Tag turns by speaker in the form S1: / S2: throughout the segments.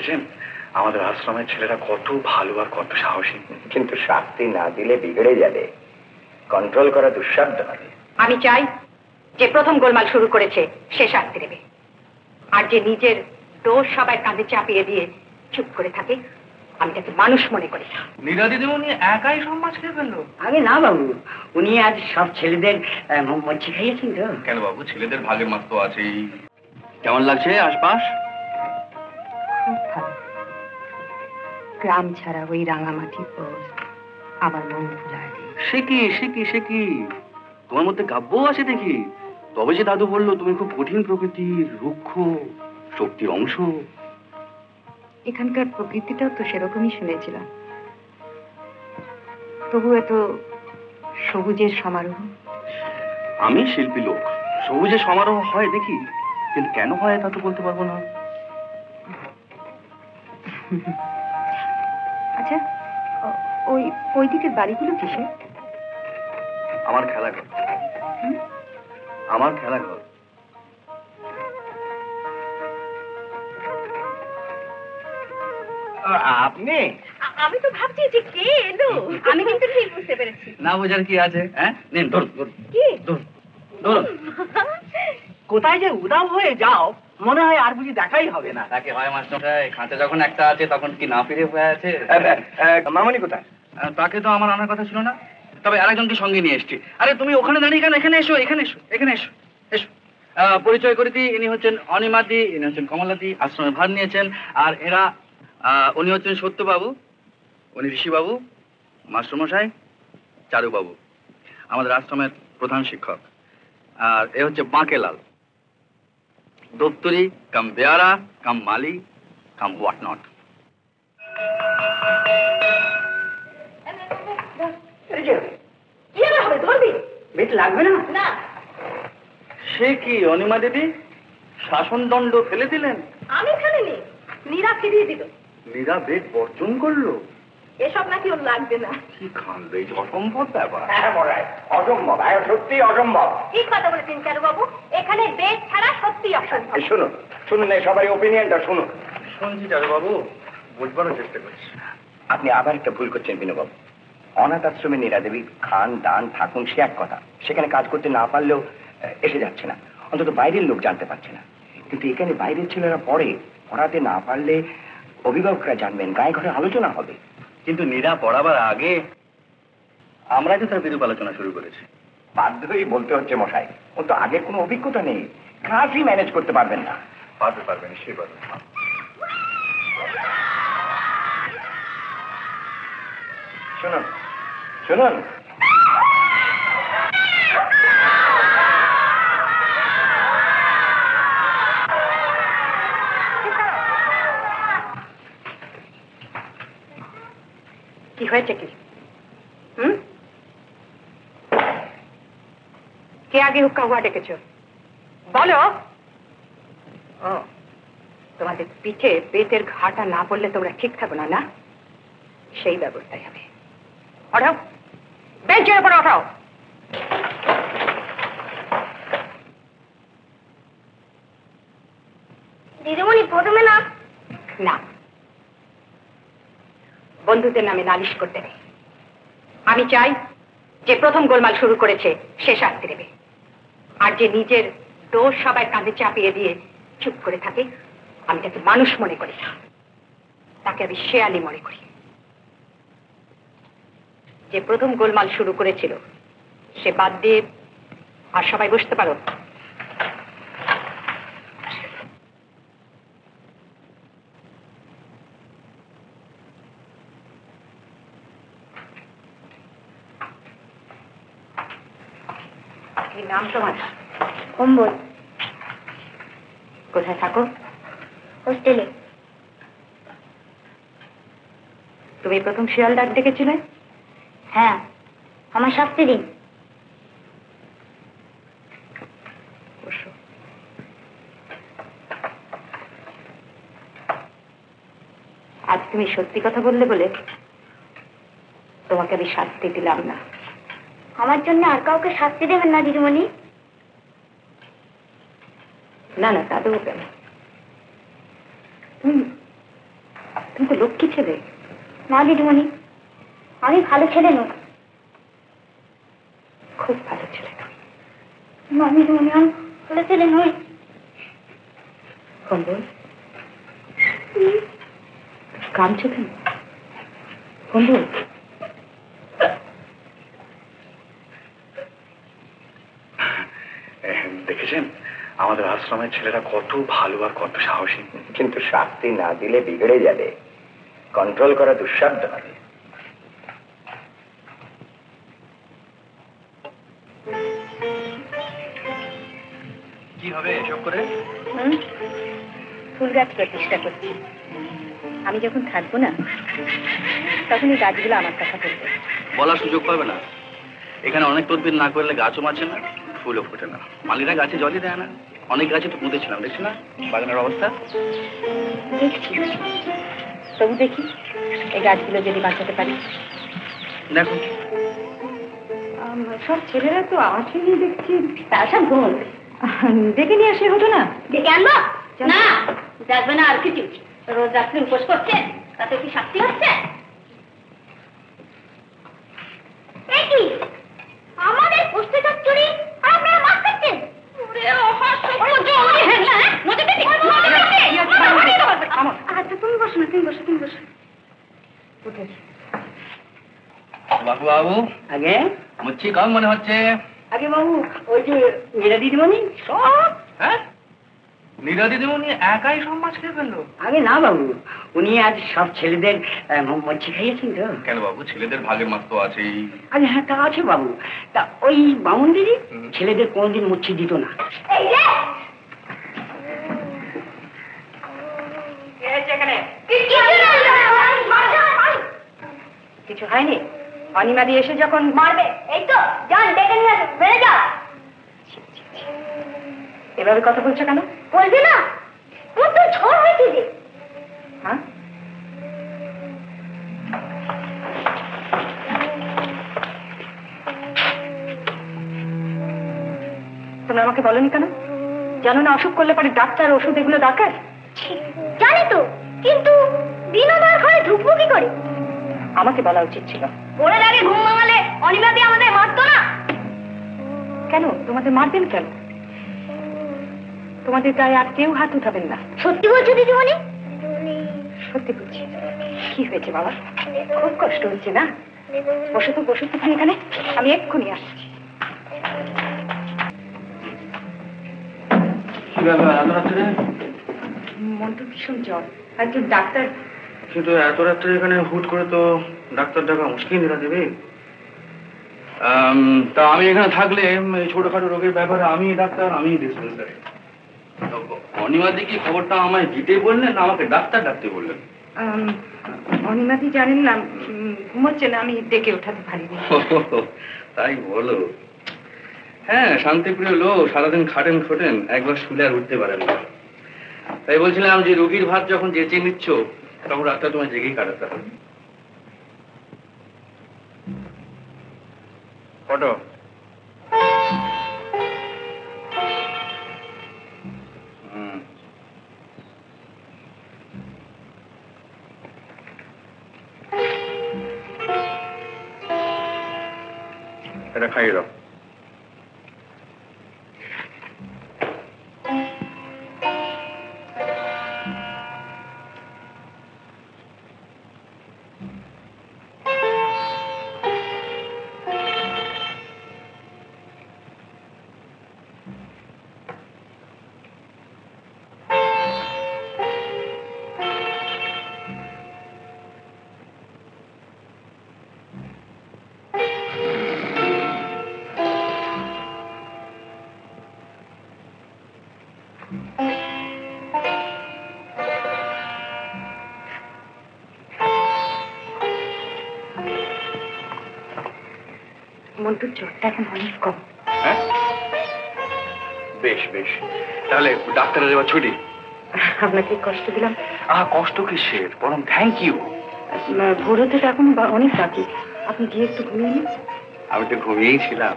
S1: দেখেছেন আমাদের আশ্রমের ছেলেরা কত ভালো আর কত সাহসী।
S2: কিন্তু শাস্তি না দিলে বিগড়ে যাবে, কন্ট্রোল করা দুঃসাধ্য হবে।
S3: আমি চাই যে প্রথম গোলমাল শুরু করেছে সে শাস্তি দেবে, আর যে নিজের দোষ সবাই কাঁধে চাপিয়ে দিয়ে চুপ করে থাকে আমি তাকে মানুষ মনে করি না।
S1: নীরা দিদিমণি একাই সব মাছ খেয়ে ফেললো?
S4: আগে না বাবু, উনি আজ সব ছেলেদের মচ্ছি খাইয়েছেন তো।
S1: কেন বাবু, ছেলেদের ভাগের মাছ তো আছেই। কেমন লাগছে আশপাশ?
S3: খুব ভালো। গ্রাম ছাড়া ওই রাঙামাটির পর আমার মন ভুলায়।
S5: সে কি তোমার মধ্যে কাব্য আছে দেখি। তবে যে দাদু বললো তুমি খুব কঠিন প্রকৃতির, রুক্ষ শক্তির অংশ।
S3: এখানকার প্রকৃতিটাও তো সেরকমই শুনেছিলাম, তবু এত সবুজের সমারোহ।
S5: আমি শিল্পী লোক, সবুজের সমারোহ হয় দেখি, কিন্তু কেন হয় তা তো বলতে পারবো না।
S3: আচ্ছা, ওই দিকের বাড়িগুলো কিসে?
S5: আমার খেলাঘর। আমার খেলাঘর।
S2: আপনি?
S3: আমি তো ভাবছি যে কে এলো, আমি কিন্তু ঠিক বুঝতে পেরেছি।
S5: না বোঝার কি আছে? হ্যাঁ, নিন ধরুন ধরুন।
S4: কোথায় যে উদাম হয়ে যাও, মনে হয় আর বুঝি দেখাই হবে না।
S5: তাকে হয় মাস্টারমশাই, খাঁচা যখন একটা আছে তখন কি না ফিরে হয়ে আছে?
S2: মামনি কোথায়?
S5: তাকে তো আমার আনার কথা ছিল না, তবে আরেকজনকে সঙ্গে নিয়ে এসেছি। আরে তুমি ওখানে দাঁড়িয়ে কেন? এখানে এসো, এখানে এসো। পরিচয় করে দিই, ইনি হচ্ছেন অনিমাদি, ইনি হচ্ছেন কমলাদি, আশ্রমে ভার নিয়েছেন। আর এরা উনি হচ্ছেন সত্যবাবু, উনি ঋষিবাবু, মাস্টারমশাই চারুবাবু, আমাদের আশ্রমের প্রধান শিক্ষক। আর এ হচ্ছে বাঁকেলাল, দপ্তরি কাম বেয়ারা কাম মালি কাম হোয়াট নট।
S4: বেশ লাগবে না?
S5: সে কি অনিমা দিদি, শাসনদণ্ড ফেলে দিলেন?
S3: আমি ফেলিনি, নীরা ফিরিয়ে দিল।
S5: মীরা বেদ বর্জন করলো?
S3: এসব নাকি ওর লাগবে না।
S5: কি কাণ্ড, এই অসম্ভব ব্যাপার।
S2: হ্যাঁ বড়াই, অসম্ভব, সত্যি অসম্ভব।
S3: ঠিক কথা বলেছেন চারুবাবু, এখানে বেদ ছাড়া সত্যি অসম্ভব।
S2: শুনুন সবাই ওপিনিয়নটা শুনুন।
S5: শুনছি চারুবাবু, বুঝবারও চেষ্টা করছি।
S2: আপনি আবার একটা ভুল করছেন বিনুবাবু। অনাথ আশ্রমে নীরা দেবী খান দান থাকুন সে এক কথা, সেখানে কাজ করতে না পারলেও এসে যাচ্ছে না, অন্তত বাইরের লোক জানতে পারছে না। কিন্তু এখানে বাইরের ছেলেরা পড়াতে না পারলে অভিভাবকরা জানবেন, গায়ে ঘরে আলোচনা হবে।
S5: কিন্তু নীরা পড়াবার আগে আমরা তো তার বিরূপ আলোচনা শুরু করেছি।
S2: বাধ্য হয়েই বলতে হচ্ছে মশাই, ও তো আগের কোনো অভিজ্ঞতা নেই, ক্লাসই ম্যানেজ করতে পারবেন না।
S1: পারবেন নিশ্চয়ই পারবেন।
S2: শুনুন
S3: কি হয়েছে কি? কে আগে হুক্কা হুয়া ডেকেছ? বলো। তোমাদের পিঠে পেটের ঘাটা না পড়লে তোমরা ঠিক থাকো না, না? সেই ব্যবস্থাই হবে। ওঠাও, বেঞ্চের উপর ওঠাও।
S6: দিদিমণি প্রথমে না।
S3: না, বন্ধুদের নামে নালিশ করতে নেই। আমি চাই যে প্রথম গোলমাল শুরু করেছে সে শাস্তি দেবে, আর যে নিজের দোষ সবাই কাঁধে চাপিয়ে দিয়ে চুপ করে থাকে আমি তাকে মানুষ মনে করি না, তাকে আমি শেয়ালি মনে করি। যে প্রথম গোলমাল শুরু করেছিল সে বাদ দিয়ে আর সবাই বসতে পারো। কি নাম তোমার?
S6: কম্বল।
S3: কোথায় থাকো?
S6: হোস্টেলে।
S3: তুমি প্রথম শিয়াল ডাক ডেকেছিলে?
S6: হ্যাঁ, আমার শাস্তি দিন।
S3: আজ তুমি সত্যি কথা বললে বলে তোমাকে আমি শাস্তি দিলাম না।
S6: আমার জন্য আর কাউকে শাস্তি দেবেন না দিদিমণি?
S3: না না, তা দেবো কেন? তুমি তো লক্ষ্মী ছেলে।
S6: না দিদিমণি, আমি ভালো ছেলে নই।
S3: খুব ভালো ছেলে।
S6: না দিদিমণি, আমি ভালো ছেলে নই।
S3: কম্বল কাঁদছো কেন? কম্বল
S5: দেখেছেন আমাদের আশ্রমের ছেলেরা কত ভালো আর কত সাহসী।
S2: কিন্তু শাস্তি না দিলে বিগড়ে যাবে, কন্ট্রোল করা দুঃসাধ্য হবে।
S5: কি হবে এসব করে?
S3: ফুল গাছ প্রতিষ্ঠা করছি। আমি যখন থাকবো না তখন এই গাছগুলো আমার কথা বলবে।
S5: বলার সুযোগ পাবে না। এখানে অনেক তদবির না করলে গাছও মারছে না, ফুলও ফোটে না, মালিরা গাছে জলই দেয় না। অনেক গাছে তো পুঁতেছিলাম, দেখছি না বাগানের অবস্থা?
S3: দেখছি, তবু দেখি এই গাছগুলো যদি বাঁচাতে পারি।
S5: দেখো
S3: সব ছেলেরা তো আসেনি দেখছি। তাছাড়া ভুল ডেকে নিয়ে আসে হতো না?
S6: ডেকে আনবো না, যাবে না। আর কিছু রোজ রাত্রে উপোস করছে, তাতে কি শাস্তি হচ্ছে? কি আমাদের পোস্টে চুরি আর আপনারা মাছ খাচ্ছেন? আচ্ছা তুমি বসো না, তুমি বসো, তুমি বসো।
S5: বাবু বাবু
S4: আগে
S5: মুচ্ছি কম মনে হচ্ছে।
S4: আগে বাবু, ওই যে মীরা দিদিমণি সব।
S5: হ্যাঁ, নীরা দিদিমণি একাই সব মাছ খেয়ে ফেললো?
S4: আগে না বাবু, উনি আজ সব ছেলেদের মচ্ছি খাইয়েছেন তো।
S1: কেন বাবু, ছেলেদের ভাগের মাছ তো আছেই।
S4: আরে হ্যাঁ, তা আছে বাবু। তা ওই বামুন দিদি ছেলেদের কোনদিন মচ্ছি দিত না।
S6: এই যে
S3: কিছু হয়নি? অনিমাদি এসে যখন
S6: মারবে, এই তো যান ডেকে নিয়ে আসুন, বেড়ে যাও।
S3: এভাবে কথা বলছো কেন?
S6: বলবে না, তোর তো ঝড় হয়েছে যে।
S3: হ্যাঁ, তোমরা আমাকে বলনি কেন? জানো না অসুখ করলে পরে ডাক্তার ওষুধ এগুলো দরকার?
S6: জানি তো, কিন্তু বিনোদার ঘরে ঢুকবো কি করে?
S3: আমাকে বলা উচিত ছিল।
S6: ভোরের আগে ঘুম ভাঙালে অনিমাদি আমাদের মারতো না?
S3: কেন তোমাদের মারবেন কেন? তোমাদের গায়ে আর কেউ হাত উঠাবেন না।
S6: সত্যি বলছো দিদিমণি?
S3: সত্যি বলছি। কি হয়েছে বাবা? খুব কষ্ট হচ্ছে না? বসে তো, বসে তো তুমি এখানে, আমি এক্ষুনি আসছি।
S5: কি ব্যাপার এত রাত্রে?
S3: মন্টু ভীষণ জ্বর, একজন ডাক্তার।
S5: কিন্তু এত রাত্রে এখানে হুট করে তো ডাক্তার ডাকা মুশকিল নীরা দেবে। তা আমি এখানে থাকলে এই ছোটখাটো রোগের ব্যাপারে আমি ডাক্তার, আমি ডিসপেন্সারি। অনিমাদি কি খবরটা আমায় দিতে বললেন না আমাকে ডাক্তার ডাকতে বললেন?
S3: অনিমাদি জানেন না, ঘুমোচ্ছে না, আমি ডেকে ওঠাতে পারিনি।
S5: তাই বলো? হ্যাঁ, শান্তিপ্রিয় লোক, সারাদিন খাটেন খোটেন, একবার শুলে আর উঠতে পারেন না। তাই বলছিলাম যে রোগীর ভাত যখন যেচে নিচ্ছ তখন রাতটা তোমার জেগেই কাটাতে হবে। ফটো এটা খাইয়ে দাও।
S3: মন্টুর জ্বরটা এখন অনেক কম।
S5: হ্যাঁ, বেশ বেশ, তাহলে ডাক্তারের এবার ছুটি।
S3: আপনাকে কষ্ট দিলাম।
S5: কষ্ট কিসের, বরং থ্যাংক ইউ।
S3: ভোর হতে তো এখন অনেক বাকি, আপনি গিয়ে একটু ঘুমিয়ে নিন।
S5: আমি তো ঘুমিয়েই ছিলাম,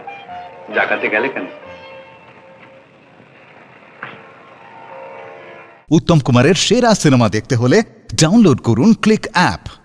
S5: জাগাতে গেলে কেন?
S7: উত্তম কুমারের সেরা সিনেমা দেখতে হলে ডাউনলোড করুন ক্লিক অ্যাপ।